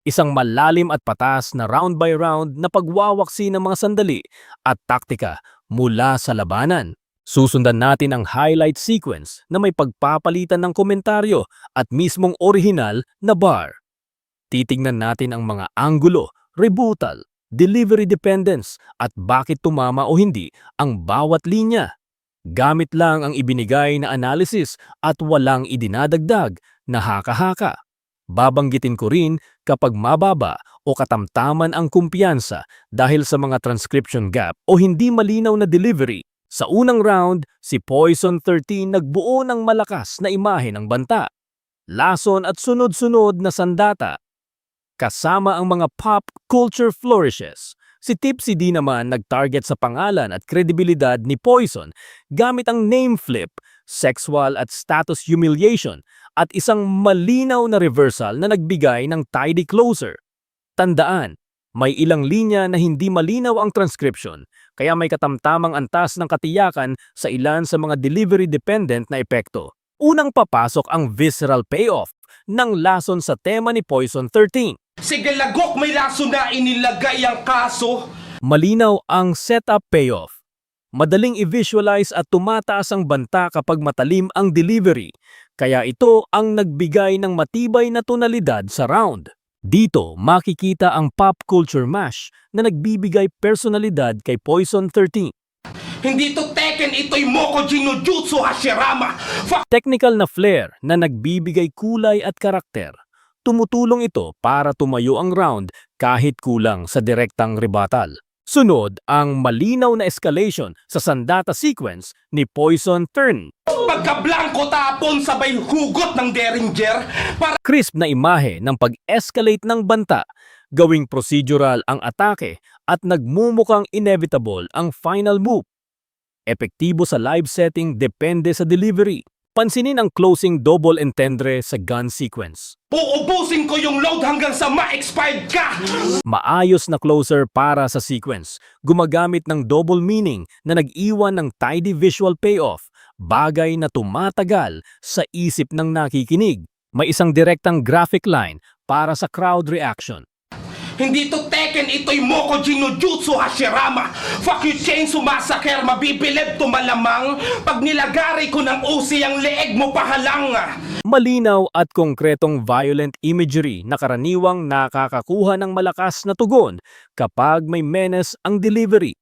Isang malalim at patas na round by round na pagwawaksi ng mga sandali at taktika mula sa labanan. Susundan natin ang highlight sequence na may pagpapalitan ng komentaryo at mismong orihinal na bar. Titingnan natin ang mga anggulo, rebuttal, delivery dependence at bakit tumama o hindi ang bawat linya. Gamit lang ang ibinigay na analysis at walang idinadagdag na haka-haka. Babanggitin ko rin kapag mababa o katamtaman ang kumpiyansa dahil sa mga transcription gap o hindi malinaw na delivery. Sa unang round, si Poison 13 nagbuo ng malakas na imahe ng banta, lason at sunod-sunod na sandata. Kasama ang mga pop culture flourishes, si Tipsy D naman nag-target sa pangalan at kredibilidad ni Poison gamit ang name flip, sexual at status humiliation at isang malinaw na reversal na nagbigay ng tidy closer. Tandaan, may ilang linya na hindi malinaw ang transcription, kaya may katamtamang antas ng katiyakan sa ilan sa mga delivery-dependent na epekto. Unang papasok ang visceral payoff ng lason sa tema ni Poison 13. Sige lagok, may laso na inilagay ang kaso. Malinaw ang setup payoff. Madaling i-visualize at tumataas ang banta kapag matalim ang delivery, kaya ito ang nagbigay ng matibay na tonalidad sa round. Dito makikita ang pop culture mash na nagbibigay personalidad kay Poison 13. Hindi to Tekken, ito'y Mokujin no Jutsu Hashirama. Technical na flair na nagbibigay kulay at karakter. Tumutulong ito para tumayo ang round kahit kulang sa direktang rebuttal. Sunod ang malinaw na escalation sa sandata sequence ni Poison Turn. Pagka-blanco tapon sabay hugot ng Derringer para Crisp na imahe ng pag-escalate ng banta, gawing procedural ang atake at nagmumukhang inevitable ang final move. Epektibo sa live setting depende sa delivery. Pansinin ang closing double entendre sa gun sequence. uubusin ko yung load hanggang sa ma-expired ka. Maayos na closer para sa sequence, gumagamit ng double meaning na nag-iwan ng tidy visual payoff, bagay na tumatagal sa isip ng nakikinig. May isang direktang graphic line para sa crowd reaction. Hindi to Tekken, ito'y Mokujin no Jutsu Hashirama. Fuck you, Chainsaw Massacre, mabibilib to malamang. Pag nilagari ko ng usi ang leeg mo pahalang. Malinaw at konkretong violent imagery na karaniwang nakakakuha ng malakas na tugon kapag may menace ang delivery.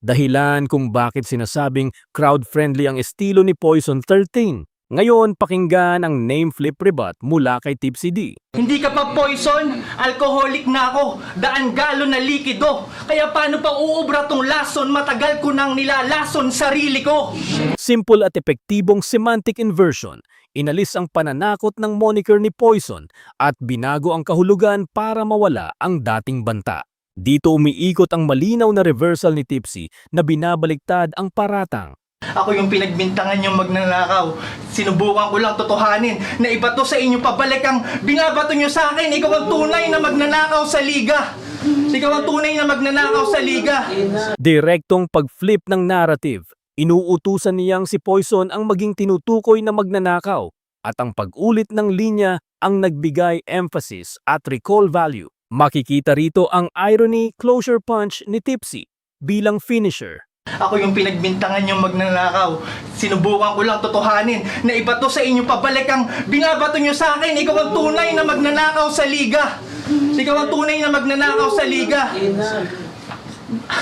Dahilan kung bakit sinasabing crowd-friendly ang estilo ni Poison 13. Ngayon, pakinggan ang name flip rebut mula kay Tipsy D. Hindi ka pa poison, alcoholic na ako, daan galon na likido. Kaya paano pa uubra tong lason, matagal ko nang nilalason sarili ko. Simple at epektibong semantic inversion, inalis ang pananakot ng moniker ni Poison at binago ang kahulugan para mawala ang dating banta. Dito umiikot ang malinaw na reversal ni Tipsy na binabaliktad ang paratang. Ako yung pinagbintangan yung magnanakaw. Sinubukan ko lang totohanin na iba to sa inyo pabalik ang binabato nyo sa akin. Ikaw ang tunay na magnanakaw sa liga. Ikaw ang tunay na magnanakaw sa liga. Direktong pag-flip ng narrative, inuutusan niyang si Poison ang maging tinutukoy na magnanakaw at ang pag-ulit ng linya ang nagbigay emphasis at recall value. Makikita rito ang irony closure punch ni Tipsy bilang finisher. Ako yung pinagbintangan yung magnanakaw. Sinubukan ko lang totohanin na iba to sa inyo pabalik ang binabato nyo sa akin. Ikaw ang tunay na magnanakaw sa liga. Ikaw ang tunay na magnanakaw sa liga.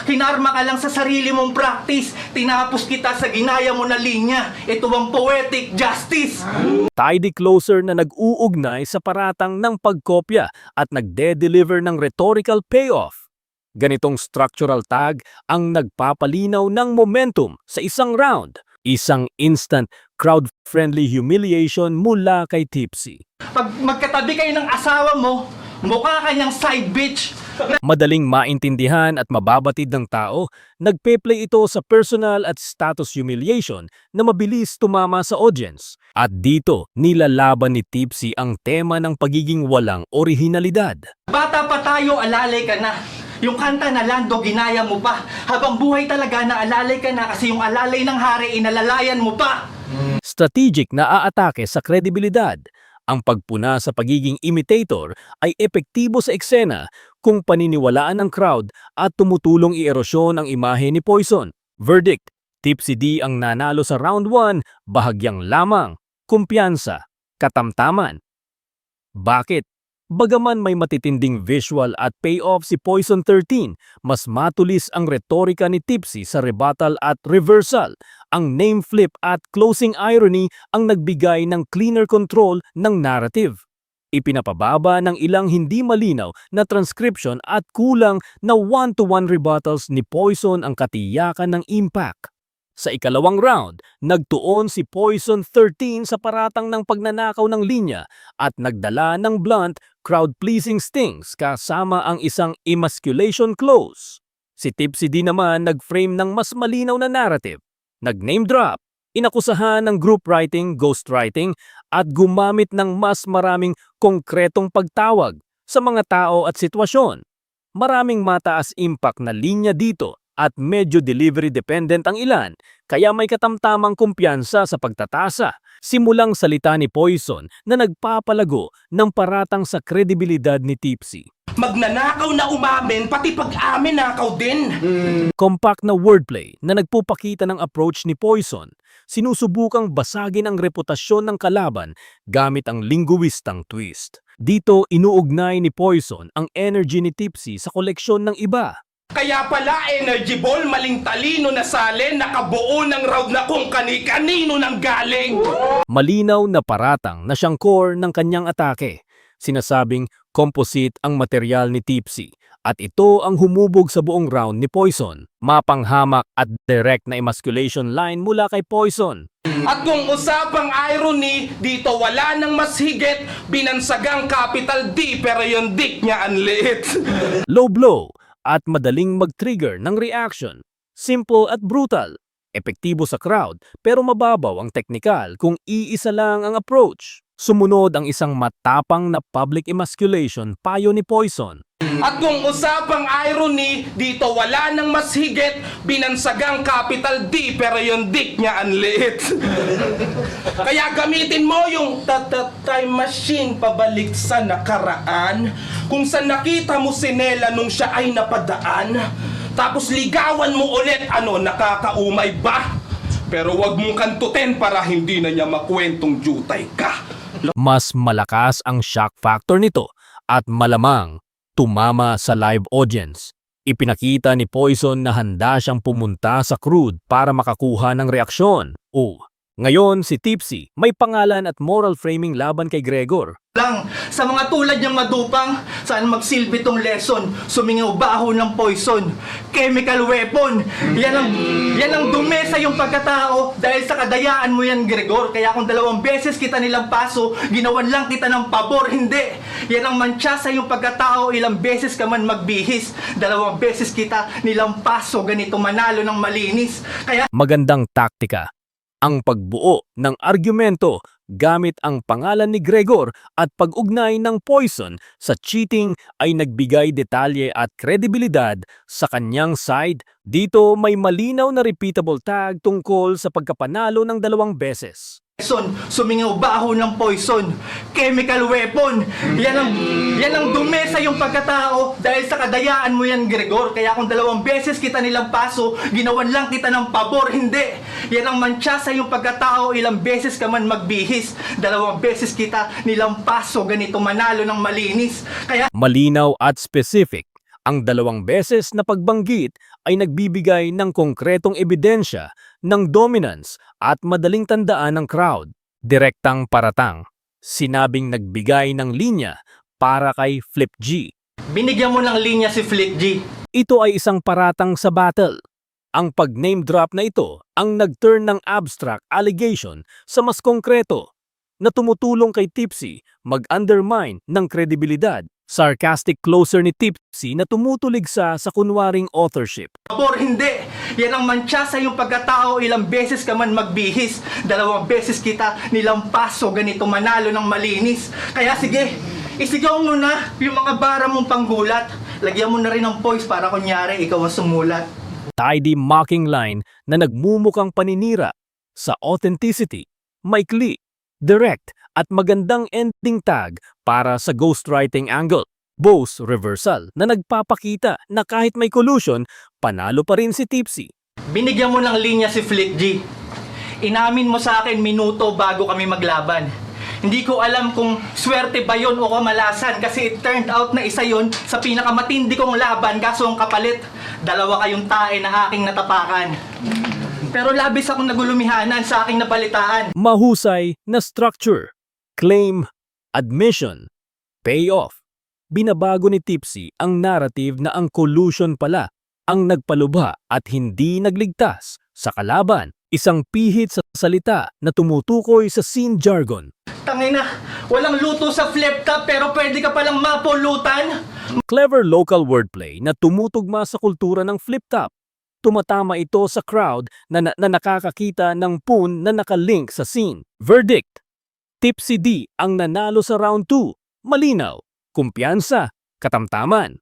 Kinarma ka lang sa sarili mong practice. Tinapos kita sa ginaya mo na linya. Ito ang poetic justice. Tidy closer na nag-uugnay sa paratang ng pagkopya at nagde-deliver ng rhetorical payoff. Ganitong structural tag ang nagpapalinaw ng momentum sa isang round. Isang instant crowd-friendly humiliation mula kay Tipsy. Pag magkatabi kayo ng asawa mo, mukha kanyang side bitch. Madaling maintindihan at mababatid ng tao, nagpe-play ito sa personal at status humiliation na mabilis tumama sa audience. At dito, nilalaban ni Tipsy ang tema ng pagiging walang orihinalidad. Bata pa tayo, alalay ka na. Yung kanta na Lando, ginaya mo pa. Habang buhay talaga, naalalay ka na kasi yung alalay ng hari, inalalayan mo pa. Strategic na aatake sa kredibilidad. Ang pagpuna sa pagiging imitator ay epektibo sa eksena kung paniniwalaan ng crowd at tumutulong i-erosyon ang imahe ni Poison. Verdict: Tipsy D ang nanalo sa round 1, bahagyang lamang, kumpiyansa, katamtaman. Bakit? Bagaman may matitinding visual at payoff si Poison 13, mas matulis ang retorika ni Tipsy sa rebuttal at reversal. Ang name flip at closing irony ang nagbigay ng cleaner control ng narrative. Ipinapababa ng ilang hindi malinaw na transcription at kulang na one-to-one rebuttals ni Poison ang katiyakan ng impact. Sa ikalawang round, nagtuon si Poison 13 sa paratang ng pagnanakaw ng linya at nagdala ng blunt, crowd-pleasing stings kasama ang isang emasculation close. Si Tipsy D naman nag-frame ng mas malinaw na narrative, nag-name drop, inakusahan ng group writing, ghostwriting at gumamit ng mas maraming konkretong pagtawag sa mga tao at sitwasyon. Maraming mataas impact na linya dito at medyo delivery dependent ang ilan, kaya may katamtamang kumpiyansa sa pagtatasa. Simulang salita ni Poison na nagpapalago ng paratang sa kredibilidad ni Tipsy. Magnanakaw na umamin, pati pag-amin nakaw din. Compact na wordplay na nagpupakita ng approach ni Poison, sinusubukang basagin ang reputasyon ng kalaban gamit ang linguistang twist. Dito inuugnay ni Poison ang energy ni Tipsy sa koleksyon ng iba. Kaya pala energy ball, maling talino na salin, nakabuo ng round na kung kani-kanino nang galing. Malinaw na paratang na siyang core ng kanyang atake. Sinasabing composite ang material ni Tipsy at ito ang humubog sa buong round ni Poison. Mapanghamak at direct na emasculation line mula kay Poison. At kung usapang irony, dito wala nang mas higit, binansagang capital D pero yung dick niya ang liit. Low blow at madaling mag-trigger ng reaction. Simple at brutal. Epektibo sa crowd pero mababaw ang teknikal kung iisa lang ang approach. Sumunod ang isang matapang na public emasculation payo ni Poison. At kung usapang irony, dito wala nang mas higit, binansagang capital D pero yung dick niya ang liit. Kaya gamitin mo yung time machine pabalik sa nakaraan, kung saan nakita mo si Nela nung siya ay napadaan, tapos ligawan mo ulit, nakakaumay ba? Pero wag mong kantutin para hindi na niya makwentong jutay ka. Mas malakas ang shock factor nito at malamang tumama sa live audience. Ipinakita ni Poison na handa siyang pumunta sa crude para makakuha ng reaksyon. Ngayon si Tipsy may pangalan at moral framing laban kay Gregor. Lang, sa mga tulad niyang madupang, saan magsilbi tong lesson, sumingaw baho ng Poison, chemical weapon, yan ang dumi sa iyong pagkatao, dahil sa kadayaan mo yan, Gregor, kaya kung 2 beses kita nilang paso, ginawan lang kita ng pabor, hindi, yan ang mantsa sa iyong pagkatao, ilang beses ka man magbihis, 2 beses kita nilang paso, ganito manalo ng malinis, kaya Magandang taktika. Ang pagbuo ng argumento gamit ang pangalan ni Gregor at pag-ugnay ng Poison sa cheating ay nagbigay detalye at kredibilidad sa kanyang side. Dito may malinaw na repeatable tag tungkol sa pagkapanalo ng 2 beses. sumingaw baho ng Poison, chemical weapon, yan ang dumi sa iyong pagkatao, dahil sa kadayaan mo yan, Gregor, kaya kung 2 beses kita nilang paso, ginawan lang kita ng pabor, hindi, yan ang mantsa sa iyong pagkatao, ilang beses ka man magbihis, 2 beses kita nilang paso, ganito manalo ng malinis, kaya Malinaw at specific. Ang 2 beses na pagbanggit ay nagbibigay ng konkretong ebidensya ng dominance at madaling tandaan ng crowd. Direktang paratang. Sinabing nagbigay ng linya para kay Flip G. binigyan mo ng linya si Flick G. Ito ay isang paratang sa battle. Ang pag-name drop na ito ang nag-turn ng abstract allegation sa mas konkreto na tumutulong kay Tipsy mag-undermine ng kredibilidad. Sarcastic closer ni Tipsy na tumutulig sa kunwaring authorship. Pabor, hindi. Yan ang mantsa sa iyong pagkatao, ilang beses ka man magbihis, 2 beses kita nilang paso, ganito manalo ng malinis. Kaya sige, isigaw mo na yung mga bara mong panggulat. Lagyan mo na rin ng poise para kunyari ikaw ang sumulat. Tidy mocking line na nagmumukhang paninira sa authenticity. Maikli, direct at magandang ending tag para sa ghostwriting angle. Boss reversal na nagpapakita na kahit may collusion, panalo pa rin si Tipsy. Binigyan mo ng linya si Flick G. Inamin mo sa akin minuto bago kami maglaban. Hindi ko alam kung swerte ba yon o kamalasan kasi it turned out na isa yon sa pinakamatindi kong laban kaso ang kapalit, dalawa kayong tae na aking natapakan. Pero labis akong nagulumihanan sa aking nabalitaan. Mahusay na structure, claim, admission, payoff. Binabago ni Tipsy ang narrative na ang collusion pala ang nagpalubha at hindi nagligtas sa kalaban. Isang pihit sa salita na tumutukoy sa scene jargon. Tangina, walang luto sa flip top pero pwede ka palang mapulutan. Clever local wordplay na tumutugma sa kultura ng flip top. Tumatama ito sa crowd na nakakakita ng pun na nakalink sa scene. Verdict: Tipsy D ang nanalo sa round 2. Malinaw, kumpiyansa, katamtaman.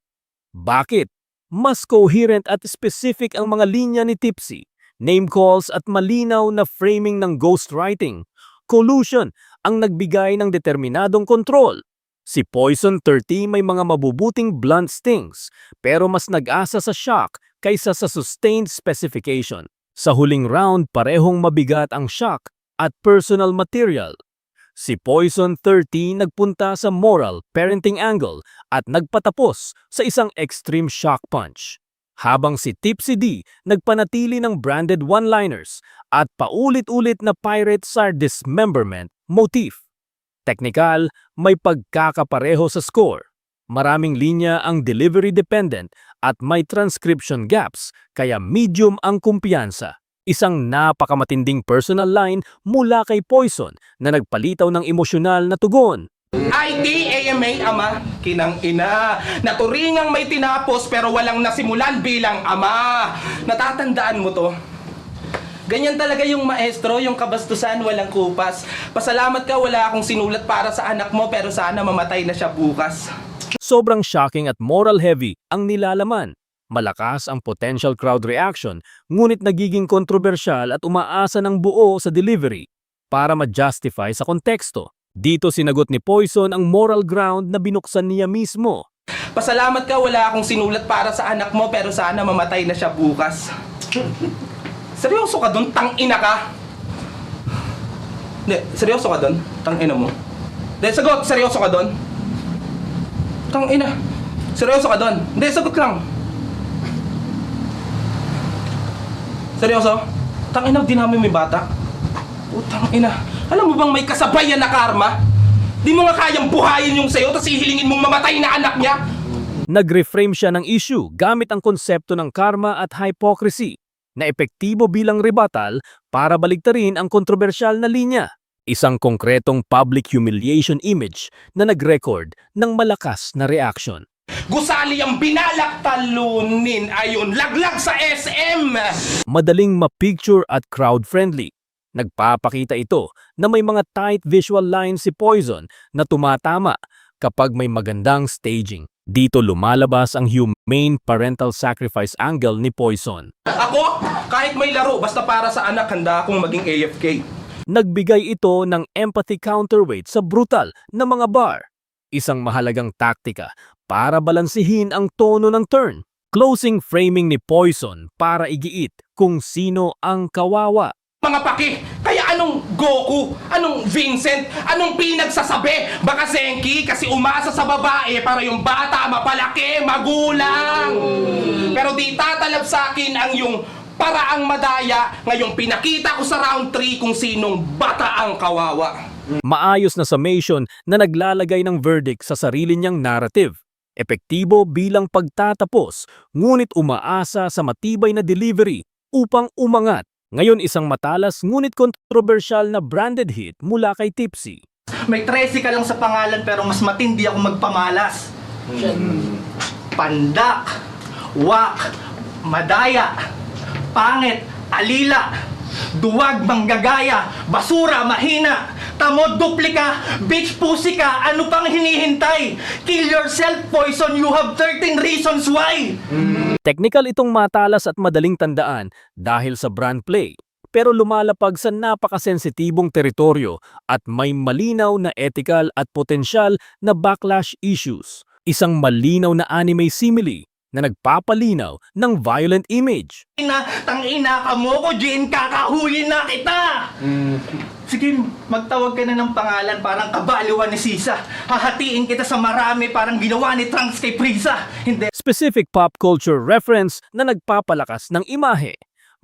Bakit? Mas coherent at specific ang mga linya ni Tipsy. Name calls at malinaw na framing ng ghostwriting. Collusion ang nagbigay ng determinadong kontrol. Si Poison 30 may mga mabubuting blunt stings pero mas nag-asa sa shock kaysa sa sustained specification. Sa huling round parehong mabigat ang shock at personal material. Si Poison 30 nagpunta sa moral parenting angle at nagpatapos sa isang extreme shock punch. Habang si Tipsy D nagpanatili ng branded one-liners at paulit-ulit na pirate star dismemberment motif. Teknikal, may pagkakapareho sa score. Maraming linya ang delivery dependent at may transcription gaps kaya medium ang kumpiyansa. Isang napakamatinding personal line mula kay Poison na nagpalitaw ng emosyonal na tugon. IT, AMA, ama, kinang ina. Naturingang may tinapos pero walang nasimulan bilang ama. Natatandaan mo to? Ganyan talaga yung maestro, yung kabastusan, walang kupas. Pasalamat ka, wala akong sinulat para sa anak mo pero sana mamatay na siya bukas. Sobrang shocking at moral heavy ang nilalaman. Malakas ang potential crowd reaction, ngunit nagiging kontrobersyal at umaasa ng buo sa delivery para ma-justify sa konteksto. Dito sinagot ni Poison ang moral ground na binuksan niya mismo. Pasalamat ka, wala akong sinulat para sa anak mo pero sana mamatay na siya bukas. Seryoso ka dun? Tang-ina ka? Hindi, seryoso ka dun? Tang-ina mo. Hindi, sagot, seryoso ka dun? Tang-ina. Seryoso ka dun? Hindi, sagot lang. Seryoso? Tang-ina, di namin may bata. Tang-ina. Alam mo bang may kasabayan na karma? Di mo nga kayang buhayin yung sayo tapos ihilingin mong mamatay na anak niya? Nag-reframe siya ng issue gamit ang konsepto ng karma at hypocrisy na epektibo bilang rebuttal para baligtarin ang kontrobersyal na linya. Isang konkretong public humiliation image na nag-record ng malakas na reaction. Gusali ang binalak talunin ayon laglag sa SM! Madaling ma-picture at crowd-friendly. Nagpapakita ito na may mga tight visual lines si Poison na tumatama kapag may magandang staging. Dito lumalabas ang humane parental sacrifice angle ni Poison. Ako, kahit may laro, basta para sa anak, handa akong maging AFK. Nagbigay ito ng empathy counterweight sa brutal na mga bar. Isang mahalagang taktika para balansihin ang tono ng turn. Closing framing ni Poison para igiit kung sino ang kawawa. Mga paki, kaya anong Goku? Anong Vincent? Anong pinagsasabi? Baka Senki kasi umasa sa babae para yung bata mapalaki, magulang. Pero di tatalab sa akin ang yung paraang madaya ngayong pinakita ko sa round 3 kung sinong bata ang kawawa. Maayos na summation na naglalagay ng verdict sa sarili niyang narrative. Epektibo bilang pagtatapos, ngunit umaasa sa matibay na delivery upang umangat. Ngayon isang matalas ngunit kontrobersyal na branded hit mula kay Tipsy. May 13 ka lang sa pangalan pero mas matindi ako magpamalas. Pandak, wak, madaya, pangit, alila, duwag, manggagaya, basura, mahina, tamod, duplika, bitch, pussy ka, ano pang hinihintay? Kill yourself, Poison, you have 13 reasons why! Technical itong matalas at madaling tandaan dahil sa brand play. pero lumalapag sa napakasensitibong teritoryo at may malinaw na ethical at potensyal na backlash issues. Isang malinaw na anime simile na nagpapalinaw ng violent image. Tangina ka mo ko, Jin, kakahuyin na kita! Sige, magtawag ka na ng pangalan parang kabaliwan ni Sisa. Hahatiin kita sa marami parang ginawa ni Trunks kay Frieza. Hindi. Specific pop culture reference na nagpapalakas ng imahe.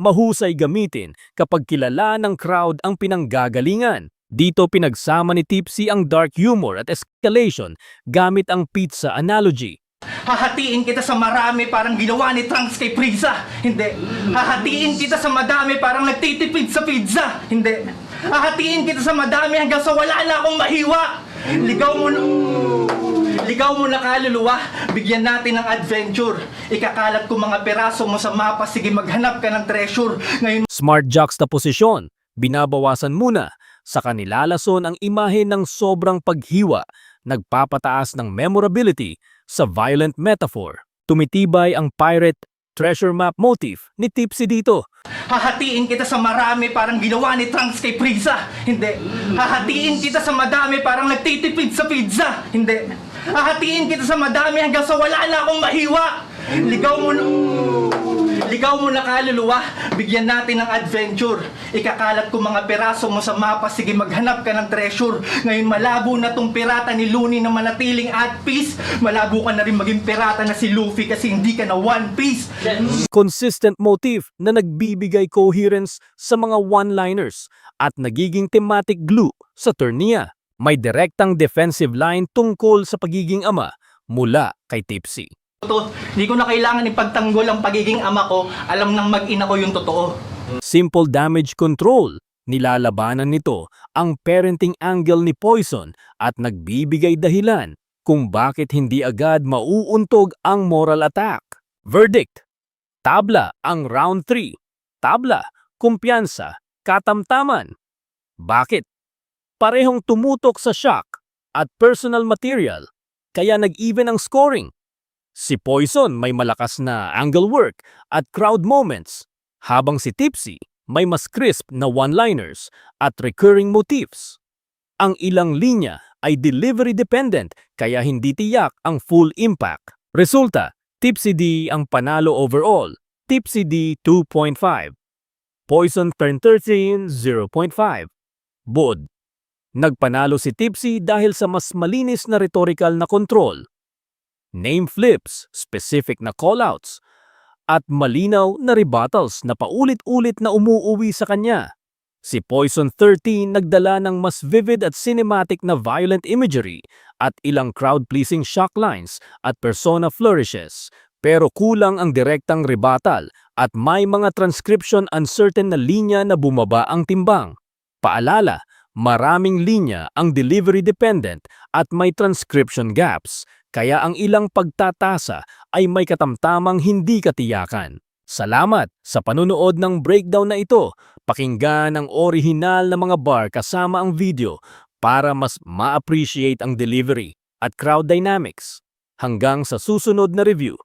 Mahusay gamitin kapag kilala ng crowd ang pinanggagalingan. Dito pinagsama ni Tipsy ang dark humor at escalation gamit ang pizza analogy. Hahatiin kita sa marami parang ginawa ni Trunks kay Frieza. Hindi. Hahatiin kita sa madami parang nagtitipid sa pizza. Hindi. Hahatiin kita sa madami hanggang sa wala na akong mahiwa. Ligaw mo na kaluluwa, bigyan natin ng adventure. Ikakalat ko mga peraso mo sa mapa, sige maghanap ka ng treasure. Ngayon Smart juxtaposition. Binabawasan muna sa kanilalason ang imahe ng sobrang paghiwa, nagpapataas ng memorability sa violent metaphor. Tumitibay ang pirate treasure map motif ni Tipsy dito. hahatiin kita sa marami parang ginawa ni Trunks kay Frieza. Hindi. Hahatiin kita sa madami parang nagtitipid sa pizza. Hindi. Hahatiin kita sa madami hanggang sa wala na akong mahiwa. Ligaw mo na kaluluwa, bigyan natin ng adventure. Ikakalat ko mga peraso mo sa mapa, sige maghanap ka ng treasure. Ngayon malabo na tong pirata ni Looney na manatiling at peace. Malabo ka na rin maging pirata na si Luffy kasi hindi ka na One Piece. Consistent motif na nagbibigay coherence sa mga one-liners at nagiging thematic glue sa turn niya. May direktang defensive line tungkol sa pagiging ama mula kay Tipsy. Hindi ko na kailangan ipagtanggol ang pagiging ama ko, alam ng mag-ina ko yung totoo. Simple damage control. Nilalabanan nito ang parenting angle ni Poison at nagbibigay dahilan kung bakit hindi agad mauuntog ang moral attack. Verdict. Tabla ang round 3. Tabla, kumpiyansa, katamtaman. Bakit? Parehong tumutok sa shock at personal material, kaya nag-even ang scoring. Si Poison may malakas na angle work at crowd moments, habang si Tipsy may mas crisp na one-liners at recurring motifs. Ang ilang linya ay delivery dependent kaya hindi tiyak ang full impact. Resulta, Tipsy D ang panalo overall, Tipsy D 2.5. Poison turn 13, 0.5. Bod. Nagpanalo si Tipsy dahil sa mas malinis na rhetorical na control, name flips, specific na callouts, at malinaw na rebuttals na paulit-ulit na umuuwi sa kanya. Si Poison 13 nagdala ng mas vivid at cinematic na violent imagery at ilang crowd-pleasing shock lines at persona flourishes, pero kulang ang direktang rebuttal at may mga transcription uncertain na linya na bumaba ang timbang. Paalala, maraming linya ang delivery dependent at may transcription gaps, kaya ang ilang pagtatasa ay may katamtamang hindi katiyakan. Salamat sa panunood ng breakdown na ito. Pakinggan ang orihinal na mga bar kasama ang video para mas ma-appreciate ang delivery at crowd dynamics. Hanggang sa susunod na review.